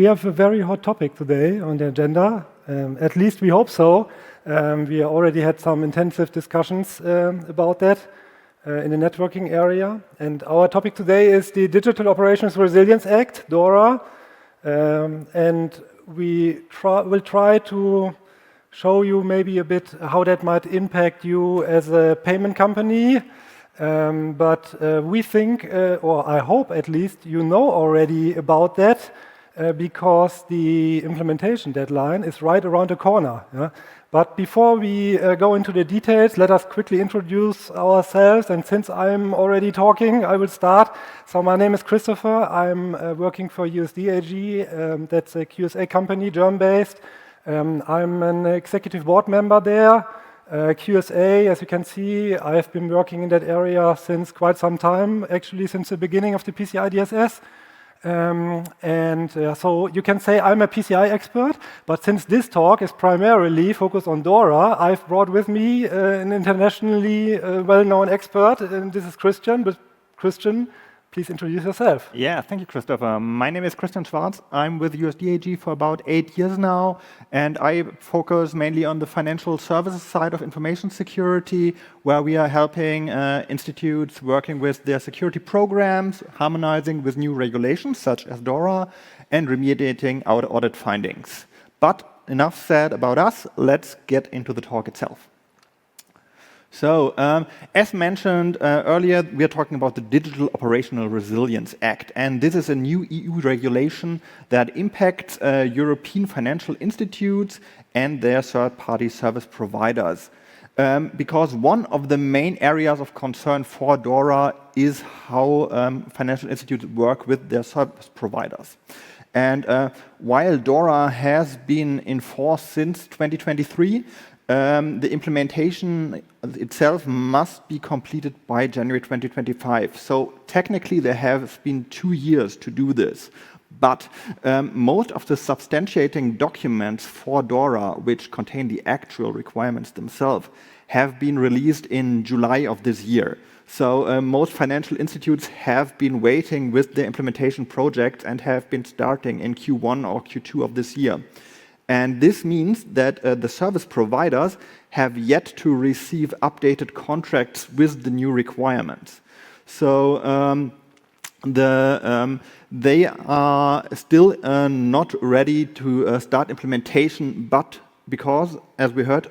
We have a very hot topic today on the agenda. At least we hope so. We already had some intensive discussions about that in the networking area. And our topic today is the Digital Operations Resilience Act, DORA. And we will try to show you maybe a bit how that might impact you as a payment company. But we think, or I hope at least, you know already about that because the implementation deadline is right around the corner. Yeah? But before we go into the details, let us quickly introduce ourselves. And since I'm already talking, I will start. So my name is Christopher. I'm working for USD AG. That's a QSA company, German-based. I'm an executive board member there. QSA, as you can see, I've been working in that area since quite some time, actually since the beginning of the PCI DSS. So you can say I'm a PCI expert, but since this talk is primarily focused on DORA, I've brought with me an internationally well-known expert, and this is Christian. But Christian, please introduce yourself. Yeah, thank you, Christopher. My name is Schwartz. I'm with USD AG for about 8 years now, and I focus mainly on the financial services side of information security, where we are helping institutes working with their security programs, harmonizing with new regulations such as DORA, and remediating our audit findings. But enough said about us. Let's get into the talk itself. So, as mentioned earlier, we are talking about the Digital Operational Resilience Act, and this is a new EU regulation that impacts European financial institutes and their third-party service providers. Because one of the main areas of concern for DORA is how financial institutes work with their service providers. And while DORA has been enforced since 2023, the implementation itself must be completed by January 2025. So technically, there have been 2 years to do this. But most of the substantiating documents for DORA, which contain the actual requirements themselves, have been released in July of this year. So most financial institutes have been waiting with their implementation projects and have been starting in Q1 or Q2 of this year. And this means that the service providers have yet to receive updated contracts with the new requirements. So they are still not ready to start implementation, but because, as we heard,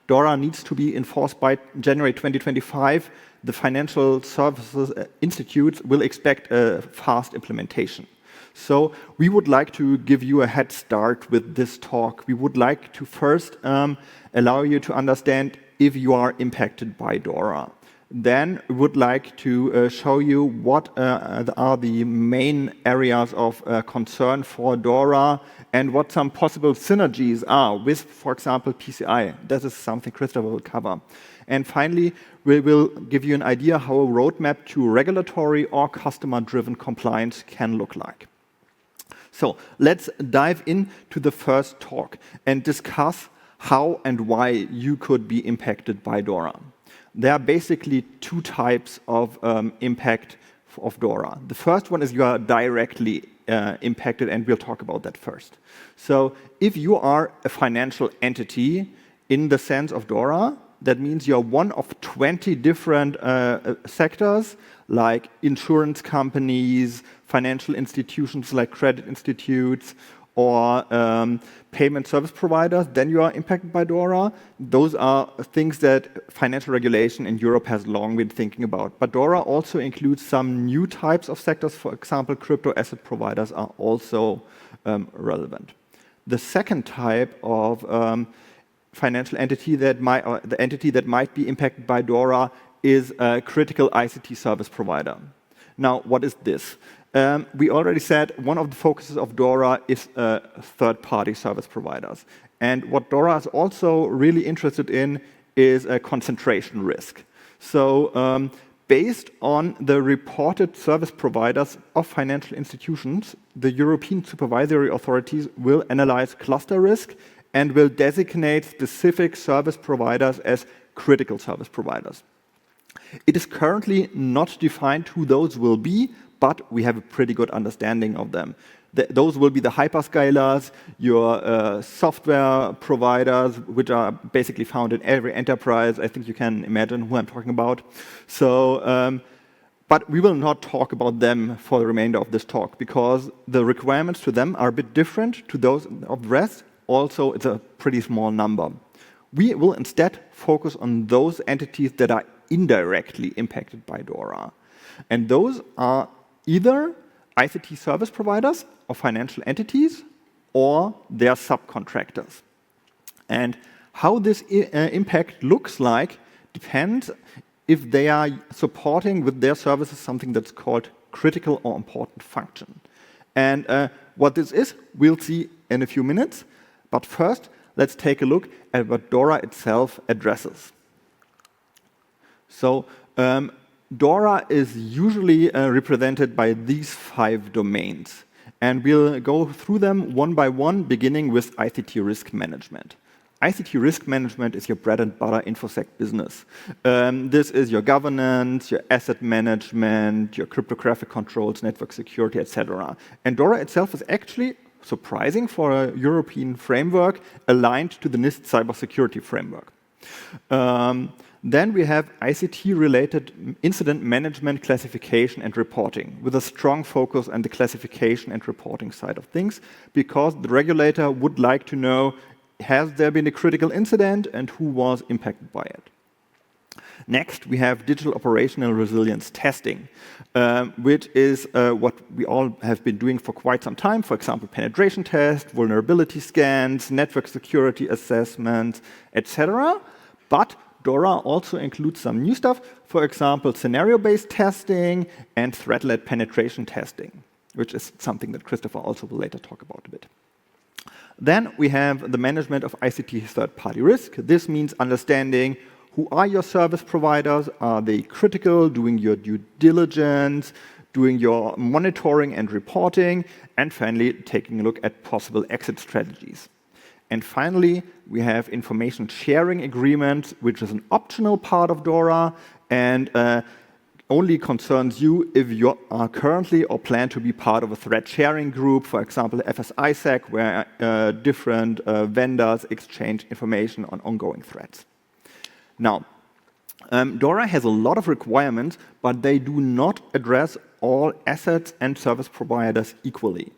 DORA needs to be enforced by January 2025, the financial services institutes will expect a fast implementation. So we would like to give you a head start with this talk. We would like to first allow you to understand if you are impacted by DORA. Then we would like to show you what are the main areas of concern for DORA and what some possible synergies are with, for example, PCI. This is something Christopher will cover. And finally, we will give you an idea how a roadmap to regulatory or customer-driven compliance can look like. So let's dive into the first talk and discuss how and why you could be impacted by DORA. There are basically 2 types of impact of DORA. The first one is you are directly impacted, and we'll talk about that first. So if you are a financial entity in the sense of DORA, that means you're one of 20 different sectors, like insurance companies, financial institutions like credit institutes, or payment service providers, then you are impacted by DORA. Those are things that financial regulation in Europe has long been thinking about. But DORA also includes some new types of sectors. For example, crypto asset providers are also relevant. The second type of financial entity that might be impacted by DORA is a critical ICT service provider. Now, what is this? We already said one of the focuses of DORA is third-party service providers. And what DORA is also really interested in is a concentration risk. So based on the reported service providers of financial institutions, the European supervisory authorities will analyze cluster risk and will designate specific service providers as critical service providers. It is currently not defined who those will be, but we have a pretty good understanding of them. Those will be the hyperscalers, your software providers, which are basically found in every enterprise. I think you can imagine who I'm talking about. So, but we will not talk about them for the remainder of this talk, because the requirements to them are a bit different to those of the rest. Also, it's a pretty small number. We will instead focus on those entities that are indirectly impacted by DORA. And those are either ICT service providers or financial entities or their subcontractors. And how this impact looks like depends if they are supporting with their services something that's called critical or important function. And what this is, we'll see in a few minutes. But first, let's take a look at what DORA itself addresses. So DORA is usually represented by these 5 domains. And we'll go through them one by one, beginning with ICT risk management. ICT risk management is your bread and butter InfoSec business. This is your governance, your asset management, your cryptographic controls, network security, etc. And DORA itself is actually surprising for a European framework aligned to the NIST cybersecurity framework. Then we have ICT-related incident management, classification, and reporting, with a strong focus on the classification and reporting side of things, because the regulator would like to know, has there been a critical incident and who was impacted by it? Next, we have digital operational resilience testing, which is what we all have been doing for quite some time. For example, penetration tests, vulnerability scans, network security assessments, etc. But DORA also includes some new stuff, for example, scenario-based testing and threat-led penetration testing, which is something that Christopher also will later talk about a bit. Then we have the management of ICT third-party risk. This means understanding who are your service providers, are they critical, doing your due diligence, doing your monitoring and reporting, and finally taking a look at possible exit strategies. And finally, we have information sharing agreements, which is an optional part of DORA and only concerns you if you are currently or plan to be part of a threat sharing group, for example, InfoSec, where different vendors exchange information on ongoing threats. Now, DORA has a lot of requirements, but they do not address all assets and service providers equally.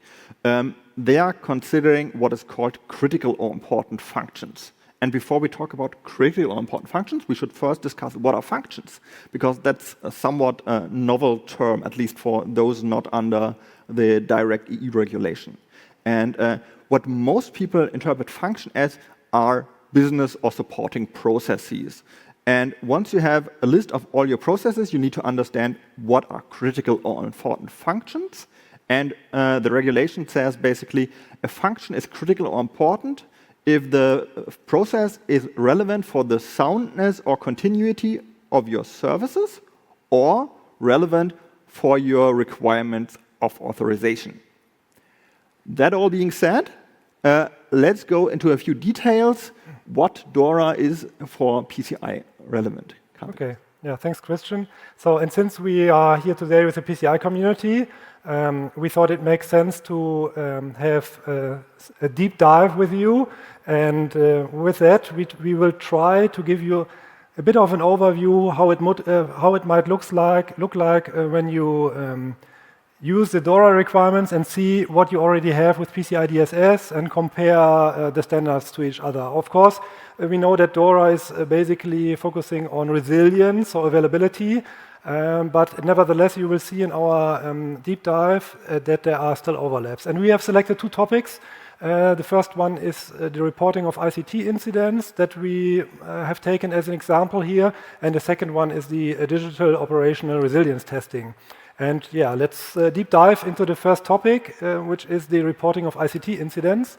They are considering what is called critical or important functions. And before we talk about critical or important functions, we should first discuss what are functions, because that's a somewhat novel term, at least for those not under the direct EU regulation. And what most people interpret function as are business or supporting processes. And once you have a list of all your processes, you need to understand what are critical or important functions. And the regulation says basically a function is critical or important if the process is relevant for the soundness or continuity of your services or relevant for your requirements of authorization. That all being said, let's go into a few details what DORA is for PCI relevant companies. Okay. Yeah, thanks, Christian. So, and since we are here today with the PCI community, we thought it makes sense to have a deep dive with you. And with that, we will try to give you a bit of an overview how it might look like when you use the DORA requirements and see what you already have with PCI DSS and compare the standards to each other. Of course, we know that DORA is basically focusing on resilience or availability, but nevertheless, you will see in our deep dive that there are still overlaps. And we have selected 2 topics. The first one is the reporting of ICT incidents that we have taken as an example here, and the second one is the digital operational resilience testing. And yeah, let's deep dive into the first topic, which is the reporting of ICT incidents.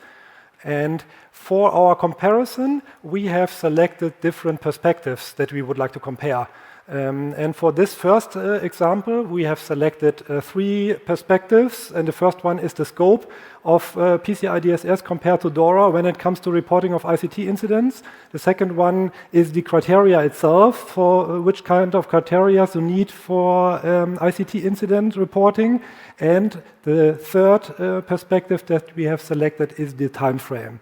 And for our comparison, we have selected different perspectives that we would like to compare. And for this first example, we have selected 3 perspectives, and the first one is the scope of PCI DSS compared to DORA when it comes to reporting of ICT incidents. The second one is the criteria itself, for which kind of criteria you need for ICT incident reporting. And the third perspective that we have selected is the time frame.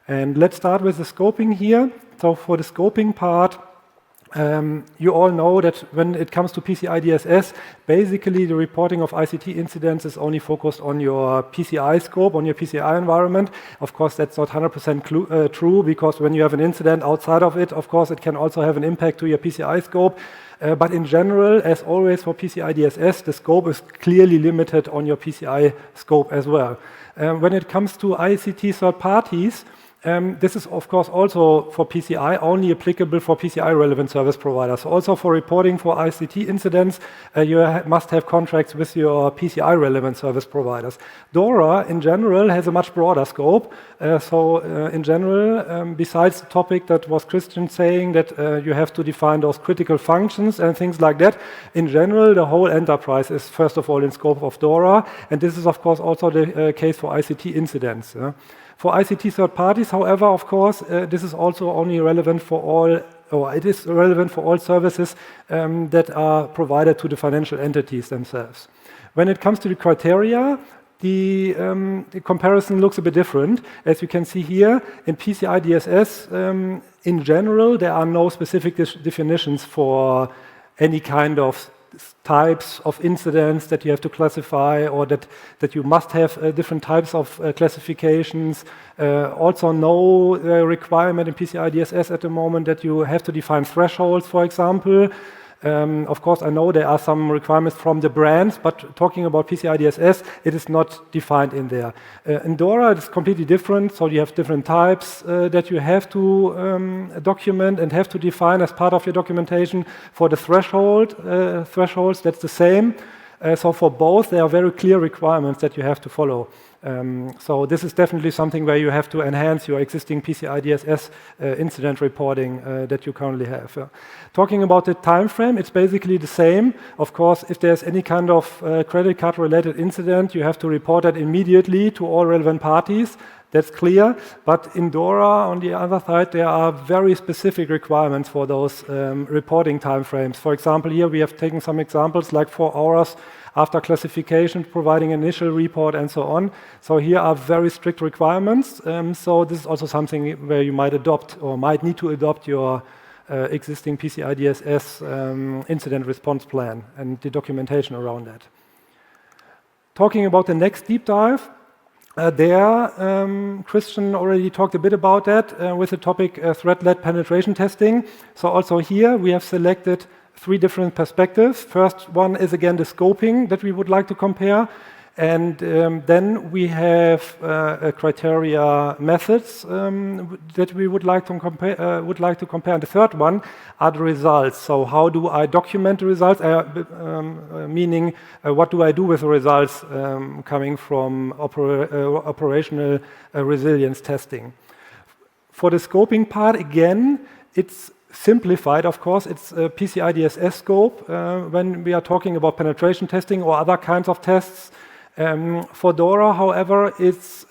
And let's start with the scoping here. So for the scoping part, you all know that when it comes to PCI DSS, basically the reporting of ICT incidents is only focused on your PCI scope, on your PCI environment. Of course, that's not 100% true, because when you have an incident outside of it, of course, it can also have an impact to your PCI scope. But in general, as always for PCI DSS, the scope is clearly limited on your PCI scope as well. When it comes to ICT third parties, this is, of course, also for PCI, only applicable for PCI relevant service providers. Also for reporting for ICT incidents, you must have contracts with your PCI relevant service providers. DORA, in general, has a much broader scope. In general, besides the topic that was Christian saying, that you have to define those critical functions and things like that, in general, the whole enterprise is, first of all, in scope of DORA. And this is, of course, also the case for ICT incidents. For ICT third parties, however, of course, this is also only relevant for all, or it is relevant for all services that are provided to the financial entities themselves. When it comes to the criteria, the comparison looks a bit different. As you can see here, in PCI DSS, in general, there are no specific definitions for any kind of types of incidents that you have to classify, or that you must have different types of classifications. Also no requirement in PCI DSS at the moment that you have to define thresholds, for example. Of course, I know there are some requirements from the brands, but talking about PCI DSS, it is not defined in there. In DORA, it's completely different. So you have different types that you have to document and have to define as part of your documentation. For the thresholds, that's the same. So for both, there are very clear requirements that you have to follow. So this is definitely something where you have to enhance your existing PCI DSS incident reporting that you currently have. Talking about the time frame, it's basically the same. Of course, if there's any kind of credit card related incident, you have to report that immediately to all relevant parties. That's clear. But in DORA, on the other side, there are very specific requirements for those reporting timeframes. For example, here we have taken some examples like 4 hours after classification, providing initial report, and so on. So here are very strict requirements. So this is also something where you might adopt or might need to adopt your existing PCI DSS incident response plan and the documentation around that. Talking about the next deep dive, Christian already talked a bit about that with the topic threat-led penetration testing. So also here we have selected 3 different perspectives. First one is again the scoping that we would like to compare. And then we have criteria methods that we would like to compare. And the third one are the results. So how do I document the results? Meaning, what do I do with the results coming from operational resilience testing? For the scoping part, again, it's simplified, of course. It's a PCI DSS scope when we are talking about penetration testing or other kinds of tests. For DORA, however, it's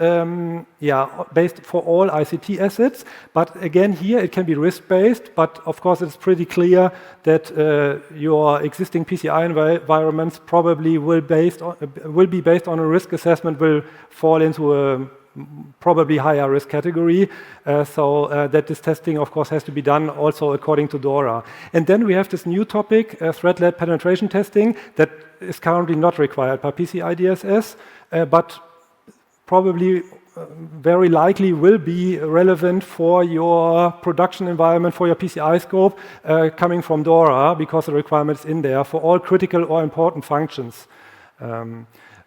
based for all ICT assets. But again, here it can be risk-based. But of course, it's pretty clear that your existing PCI environments probably will be based on a risk assessment, will fall into a probably higher risk category, so that this testing, of course, has to be done also according to DORA. And then we have this new topic, threat-led penetration testing, that is currently not required by PCI DSS, but probably very likely will be relevant for your production environment, for your PCI scope, coming from DORA, because the requirement is in there for all critical or important functions.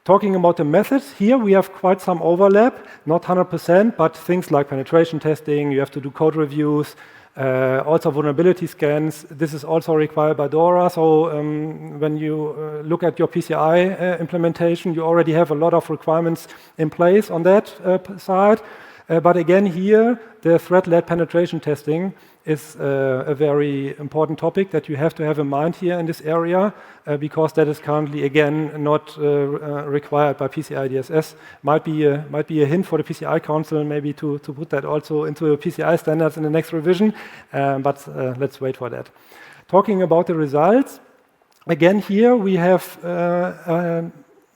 Talking about the methods, here we have quite some overlap, not 100%, but things like penetration testing, you have to do code reviews, also vulnerability scans. This is also required by DORA. So when you look at your PCI implementation, you already have a lot of requirements in place on that side. But again, here, the threat-led penetration testing is a very important topic that you have to have in mind here in this area, because that is currently, again, not required by PCI DSS. Might be a hint for the PCI Council, maybe to put that also into PCI standards in the next revision, but let's wait for that. Talking about the results, again, here we have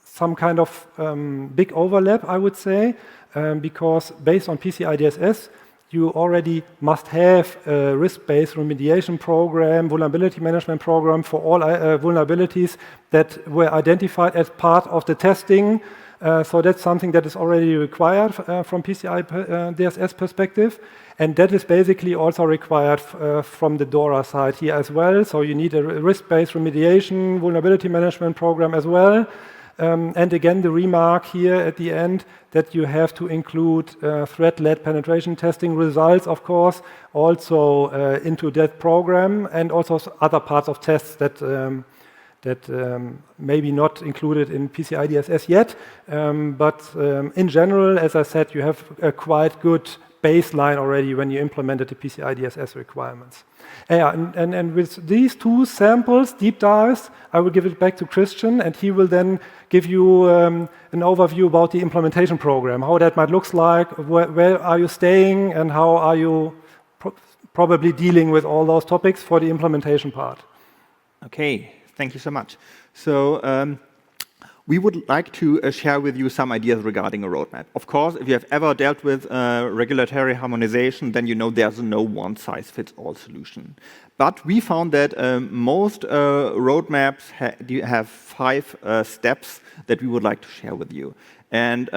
some kind of big overlap, I would say, because based on PCI DSS, you already must have a risk-based remediation program, vulnerability management program for all vulnerabilities that were identified as part of the testing. So that's something that is already required from PCI DSS perspective. And that is basically also required from the DORA side here as well. So you need a risk-based remediation, vulnerability management program as well. And again, the remark here at the end that you have to include threat-led penetration testing results, of course, also into that program, and also other parts of tests that maybe not included in PCI DSS yet. But in general, as I said, you have a quite good baseline already when you implemented the PCI DSS requirements. And with these two samples, deep dives, I will give it back to Christian, and he will then give you an overview about the implementation program, how that might look like, where are you staying, and how are you probably dealing with all those topics for the implementation part. Okay, thank you so much. So we would like to share with you some ideas regarding a roadmap. Of course, if you have ever dealt with regulatory harmonization, then you know there's no one-size-fits-all solution. But we found that most roadmaps have 5 steps that we would like to share with you. And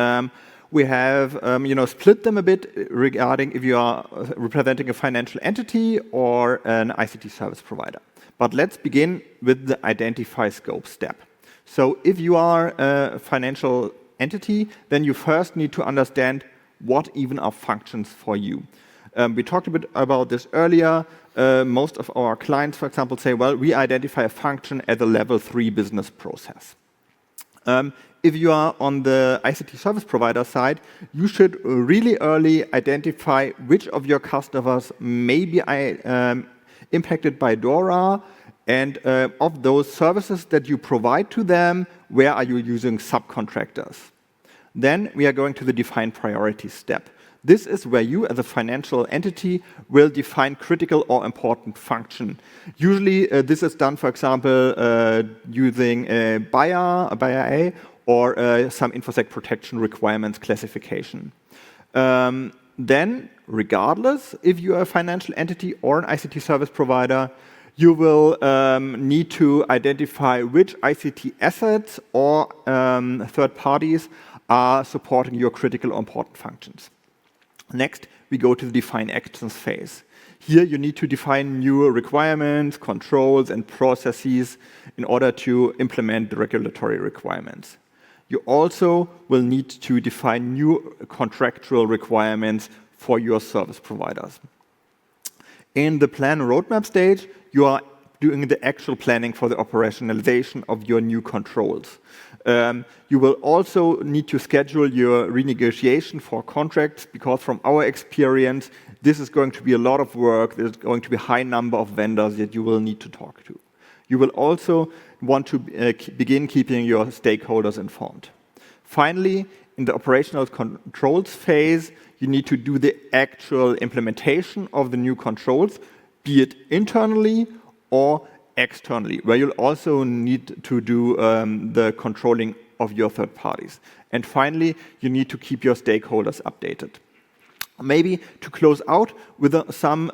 we have split them a bit regarding if you are representing a financial entity or an ICT service provider. But let's begin with the identify scope step. So if you are a financial entity, then you first need to understand what even are functions for you. We talked a bit about this earlier. Most of our clients, for example, say, well, we identify a function as a level 3 business process. If you are on the ICT service provider side, you should really early identify which of your customers may be impacted by DORA, and of those services that you provide to them, where are you using subcontractors? Then we are going to the define priority step. This is where you, as a financial entity, will define critical or important function. Usually, this is done, for example, using a BIA or some InfoSec protection requirements classification. Then, regardless if you are a financial entity or an ICT service provider, you will need to identify which ICT assets or third parties are supporting your critical or important functions. Next, we go to the define actions phase. Here you need to define new requirements, controls, and processes in order to implement the regulatory requirements. You also will need to define new contractual requirements for your service providers. In the plan roadmap stage, you are doing the actual planning for the operationalization of your new controls. You will also need to schedule your renegotiation for contracts, because from our experience, this is going to be a lot of work. There's going to be a high number of vendors that you will need to talk to. You will also want to begin keeping your stakeholders informed. Finally, in the operational controls phase, you need to do the actual implementation of the new controls, be it internally or externally, where you'll also need to do the controlling of your third parties. And finally, you need to keep your stakeholders updated. Maybe to close out with some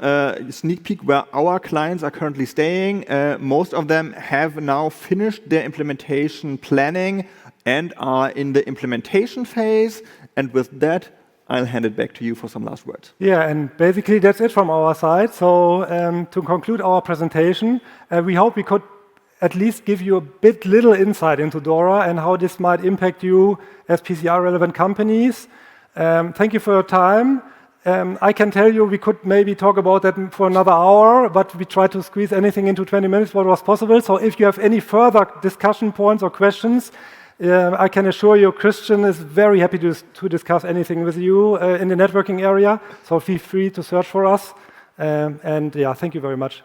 sneak peek where our clients are currently staying. Most of them have now finished their implementation planning and are in the implementation phase. And with that, I'll hand it back to you for some last words. Yeah, and basically that's it from our side. So to conclude our presentation, we hope we could at least give you a little insight into DORA and how this might impact you as PCI-relevant companies. Thank you for your time. I can tell you we could maybe talk about that for another hour, but we tried to squeeze anything into 20 minutes what was possible. So if you have any further discussion points or questions, I can assure you, Christian is very happy to discuss anything with you in the networking area. So feel free to search for us. And yeah, thank you very much.